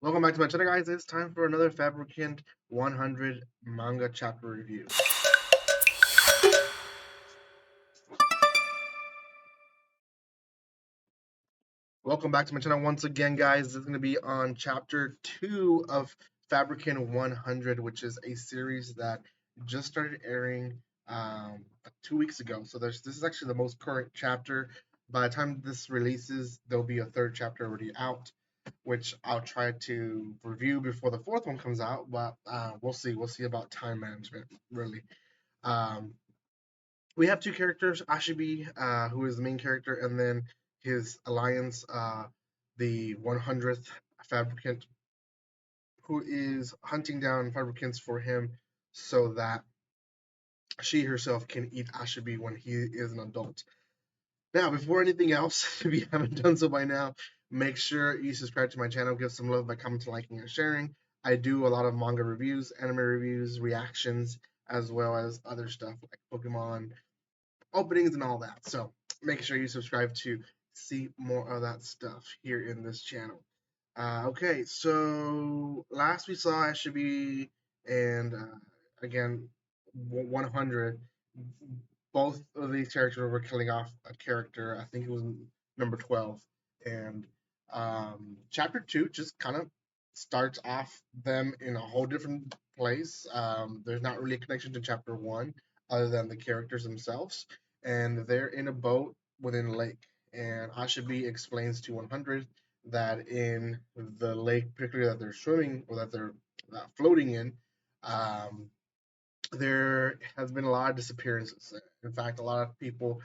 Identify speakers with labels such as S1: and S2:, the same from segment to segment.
S1: Welcome back to my channel, guys. It's time for another Fabricant 100 manga chapter review. Welcome back to my channel once again, guys. This is going to be on chapter 2 of Fabricant 100, which is a series that just started airing 2 weeks ago. So this is actually the most current chapter. By the time this releases, there'll be a third chapter already out, which I'll try to review before the fourth one comes out. But we'll see. We'll see about time management, really. Um, we have two characters, Ashibi, who is the main character, and then his alliance, the 100th Fabricant, who is hunting down Fabricants for him so that she herself can eat Ashibi when he is an adult. Now, before anything else, if you haven't done so by now, make sure you subscribe to my channel, give some love by commenting, liking, and sharing. I do a lot of manga reviews, anime reviews, reactions, as well as other stuff like Pokemon openings and all that. So make sure you subscribe to see more of that stuff here in this channel. Okay, so last we saw Ashibi and again 100. Both of these characters were killing off a character. I think it was number 12. And chapter 2 just kind of starts off them in a whole different place. There's not really a connection to chapter 1 other than the characters themselves. And they're in a boat within a lake. And Ashibi explains to 100 that in the lake, particularly that they're swimming or that they're floating in, um, there has been a lot of disappearances. In fact, a lot of people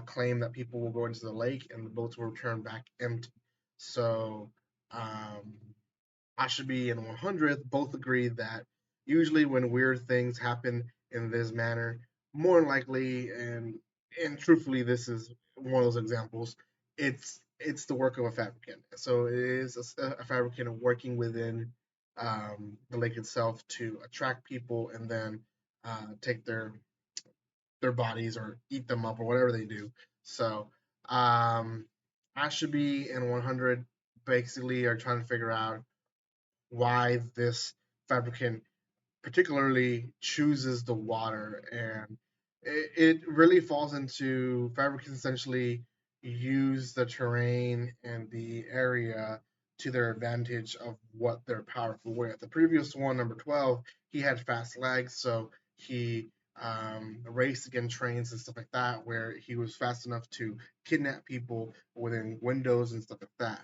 S1: claim that people will go into the lake and the boats will return back empty. So um, Ashibi and 100th both agree that usually when weird things happen in this manner, more than likely and truthfully, this is one of those examples. It's the work of a fabricant. So it is a fabricant working within the lake itself to attract people and then take their bodies or eat them up or whatever they do. So um, Ashibi and 100 basically are trying to figure out why this fabricant particularly chooses the water, and it really falls into fabricants essentially use the terrain and the area to their advantage of what they're powerful with. The previous one, number 12, he had fast legs, so he raced against trains and stuff like that, where he was fast enough to kidnap people within windows and stuff like that.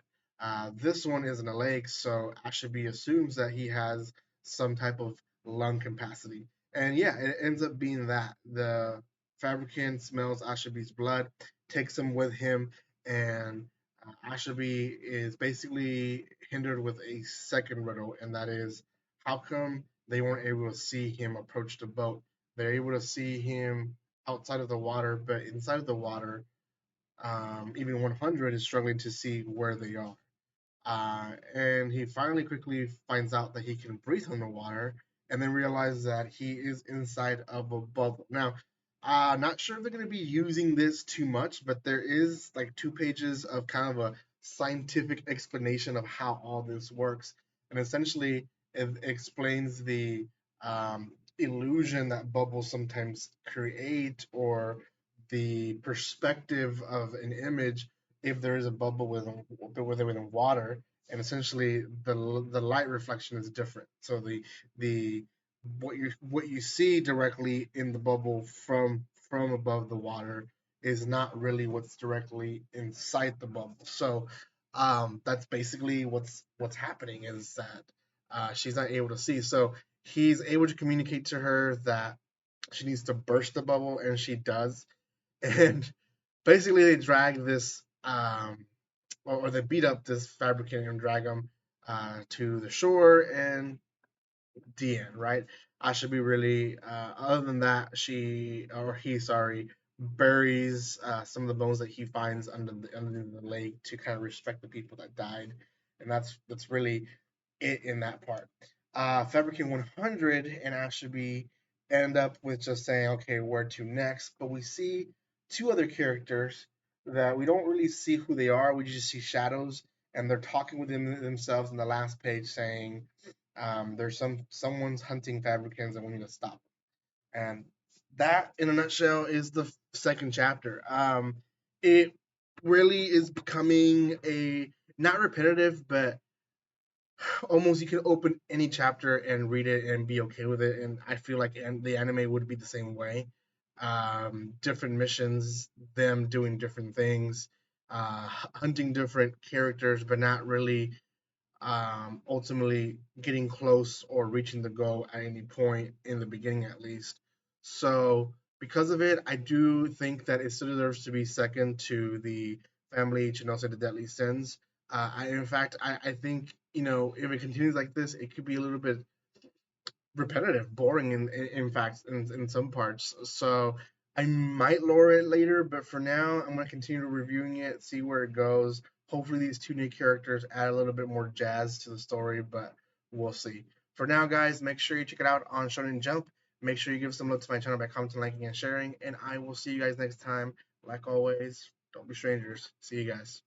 S1: This one is in a lake, so Ashabi assumes that he has some type of lung capacity. And yeah, it ends up being that. The fabricant smells Ashabi's blood, takes him with him, and Ashabi is basically hindered with a second riddle, and that is how come they weren't able to see him approach the boat? They're able to see him outside of the water, but inside of the water, even 100 is struggling to see where they are. And he finally quickly finds out that he can breathe underwater and then realizes that he is inside of a bubble. Now, not sure if they're going to be using this too much, but there is like 2 pages of kind of a scientific explanation of how all this works. And essentially, it explains the illusion that bubbles sometimes create or the perspective of an image if there is a bubble within water, and essentially the light reflection is different. So the what you see directly in the bubble from above the water is not really what's directly inside the bubble. So that's basically what's happening is that she's not able to see. So he's able to communicate to her that she needs to burst the bubble, and she does. And basically they drag this or they beat up this fabricant and drag him to the shore, and the end, right? I should be really other than that, she or he, sorry, buries some of the bones that he finds under the lake to kind of respect the people that died, and that's really it in that part. Fabricant 100 and Ashby end up with just saying, okay, where to next? But we see two other characters that we don't really see who they are. We just see shadows, and they're talking within themselves in the last page, saying, "There's someone's hunting Fabricants, and we need to stop." And that, in a nutshell, is the second chapter. It really is becoming a not repetitive, but almost you can open any chapter and read it and be okay with it. And I feel like the anime would be the same way. Different missions, them doing different things, hunting different characters, but not really ultimately getting close or reaching the goal at any point in the beginning, at least. So, because of it, I do think that it still deserves to be second to the Family Chinose the Deadly Sins. In fact, I think, if it continues like this, it could be a little bit repetitive, boring in fact in some parts. So I might lower it later, but for now I'm gonna continue reviewing it, see where it goes. Hopefully these two new characters add a little bit more jazz to the story, but we'll see. For now, guys, make sure you check it out on Shonen Jump. Make sure you give some love to my channel by commenting, liking, and sharing. And I will see you guys next time. Like always, don't be strangers. See you guys.